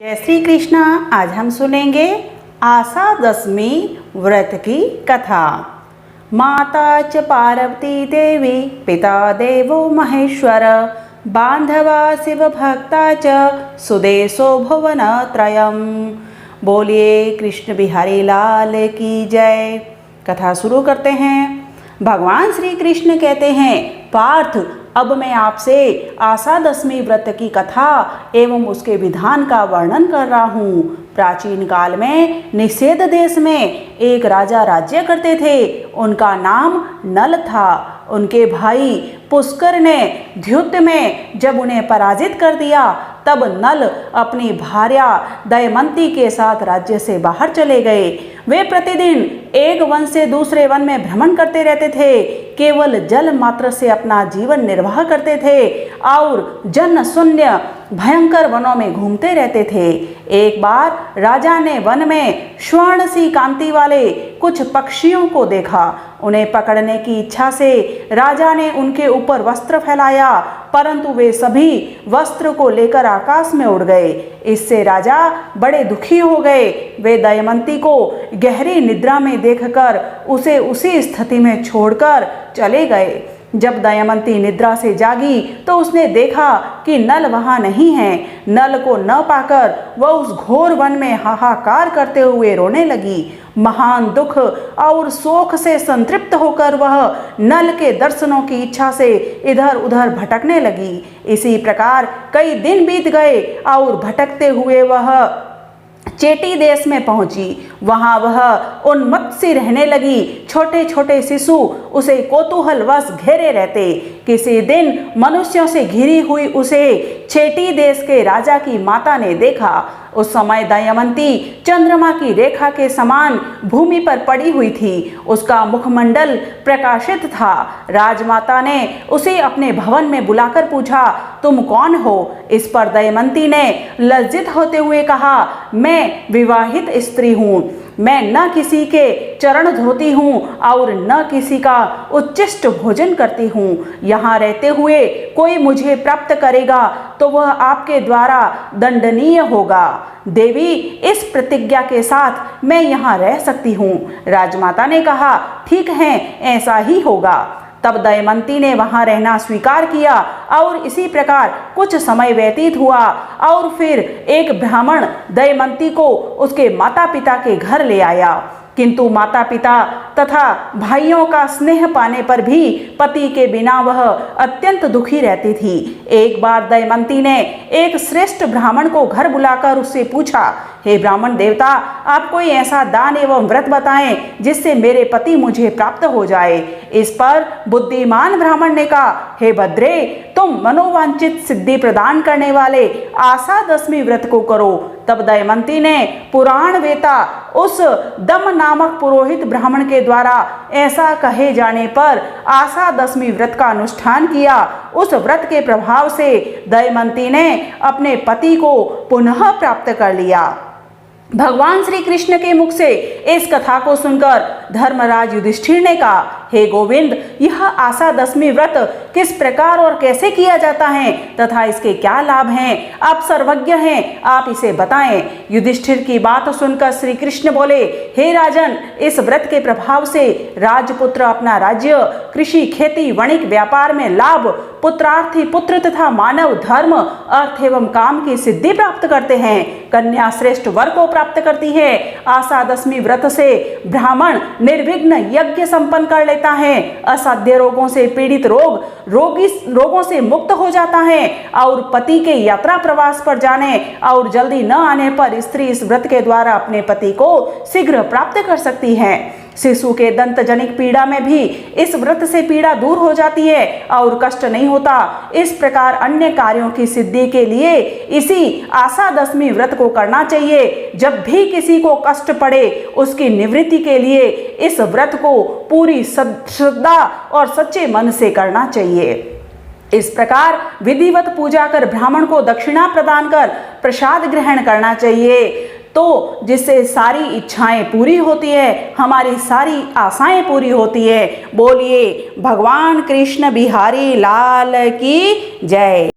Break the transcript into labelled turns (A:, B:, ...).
A: जय श्री कृष्णा। आज हम सुनेंगे आशा दशमी व्रत की कथा। माता च पार्वती देवी, पिता देवो महेश्वर, बांधवा शिव भक्ता च, सुदेशो भुवन त्रयम्। बोलिए कृष्ण बिहारी लाल की जय। कथा शुरू करते हैं। भगवान श्री कृष्ण कहते हैं, पार्थ, अब मैं आपसे आशा दशमी व्रत की कथा एवं उसके विधान का वर्णन कर रहा हूँ। प्राचीन काल में निषेध देश में एक राजा राज्य करते थे। उनका नाम नल था। उनके भाई पुष्कर ने द्युत में जब उन्हें पराजित कर दिया, तब नल अपनी भार्या दमयंती के साथ राज्य से बाहर चले गए। वे प्रतिदिन एक वन से दूसरे वन में भ्रमण करते रहते थे। केवल जल मात्र से अपना जीवन निर्वाह करते थे और जन शून्य भयंकर वनों में घूमते रहते थे। एक बार राजा ने वन में स्वर्ण सी कांति वाले कुछ पक्षियों को देखा। उन्हें पकड़ने की इच्छा से राजा ने उनके ऊपर वस्त्र फैलाया, परंतु वे सभी वस्त्र को लेकर आकाश में उड़ गए। इससे राजा बड़े दुखी हो गए। वे दमयंती को गहरी निद्रा में देखकर उसे उसी स्थिति में छोड़कर चले गए। जब दमयंती निद्रा से जागी तो उसने देखा कि नल वहां नहीं है। नल को न पाकर वह उस घोर वन में हाहाकार करते हुए रोने लगी। महान दुख और शोक से संतृप्त होकर वह नल के दर्शनों की इच्छा से इधर उधर भटकने लगी। इसी प्रकार कई दिन बीत गए और भटकते हुए वह चेटी देश में पहुंची। वहां वह उन्मत्त सी रहने लगी। छोटे छोटे शिशु उसे कौतूहलवश घेरे रहते। किसी दिन मनुष्यों से घिरी हुई उसे चेटी देश के राजा की माता ने देखा। उस समय दमयंती चंद्रमा की रेखा के समान भूमि पर पड़ी हुई थी। उसका मुखमंडल प्रकाशित था। राजमाता ने उसे अपने भवन में बुलाकर पूछा, तुम कौन हो? इस पर दमयंती ने लज्जित होते हुए कहा, मैं विवाहित स्त्री हूँ। मैं न किसी के चरण धोती हूँ और न किसी का उच्चिष्ट भोजन करती हूँ। यहाँ रहते हुए कोई मुझे प्राप्त करेगा तो वह आपके द्वारा दंडनीय होगा। देवी, इस प्रतिज्ञा के साथ मैं यहाँ रह सकती हूँ। राजमाता ने कहा, ठीक है, ऐसा ही होगा। तब दमयंती ने वहां रहना स्वीकार किया और इसी प्रकार कुछ समय व्यतीत हुआ और फिर एक ब्राह्मण दमयंती को उसके माता पिता के घर ले आया। किंतु माता पिता तथा भाइयों का स्नेह पाने पर भी पति के बिना वह अत्यंत दुखी रहती थी। एक बार दमयंती ने एक श्रेष्ठ ब्राह्मण को घर बुलाकर उससे पूछा, हे ब्राह्मण देवता, आप कोई ऐसा दान एवं व्रत बताएं जिससे मेरे पति मुझे प्राप्त हो जाए। इस पर बुद्धिमान ब्राह्मण ने कहा, हे भद्रे, तुम मनोवांछित सिद्धि प्रदान करने वाले आशा दशमी व्रत को करो। तब दमयंती ने पुराण वेता उस दम नामक पुरोहित ब्राह्मण के द्वारा ऐसा कहे जाने पर आशा दशमी व्रत का अनुष्ठान किया। उस व्रत के प्रभाव से दमयंती ने अपने पति को पुनः प्राप्त कर लिया। भगवान श्री कृष्ण के मुख से इस कथा को सुनकर धर्मराज युधिष्ठिर ने कहा, हे गोविंद, यह आशा दशमी व्रत किस प्रकार और कैसे किया जाता है तथा इसके क्या लाभ हैं? आप सर्वज्ञ हैं, आप इसे बताएं। युधिष्ठिर की बात सुनकर श्री कृष्ण बोले, हे राजन, इस व्रत के प्रभाव से राजपुत्र अपना राज्य, कृषि, खेती, वणिक, व्यापार में लाभ, पुत्रार्थी पुत्र तथा मानव धर्म, अर्थ एवं काम की सिद्धि प्राप्त करते हैं। कन्या श्रेष्ठ वर को प्राप्त करती है। आशा दशमी व्रत से ब्राह्मण निर्विघ्न यज्ञ संपन्न कर लेता है। असाध्य रोगों से पीड़ित रोगों से मुक्त हो जाता है और पति के यात्रा प्रवास पर जाने और जल्दी न आने पर स्त्री इस व्रत के द्वारा अपने पति को शीघ्र प्राप्त कर सकती है। शिशु के दंत जनिक पीड़ा में भी इस व्रत से पीड़ा दूर हो जाती है और कष्ट नहीं होता। इस प्रकार अन्य कार्यों की सिद्धि के लिए इसी आशा दशमी व्रत को करना चाहिए। जब भी किसी को कष्ट पड़े, उसकी निवृत्ति के लिए इस व्रत को पूरी श्रद्धा और सच्चे मन से करना चाहिए। इस प्रकार विधिवत पूजा कर ब्राह्मण को दक्षिणा प्रदान कर प्रसाद ग्रहण करना चाहिए, तो जिससे सारी इच्छाएं पूरी होती है, हमारी सारी आशाएं पूरी होती है। बोलिए भगवान कृष्ण बिहारी लाल की जय।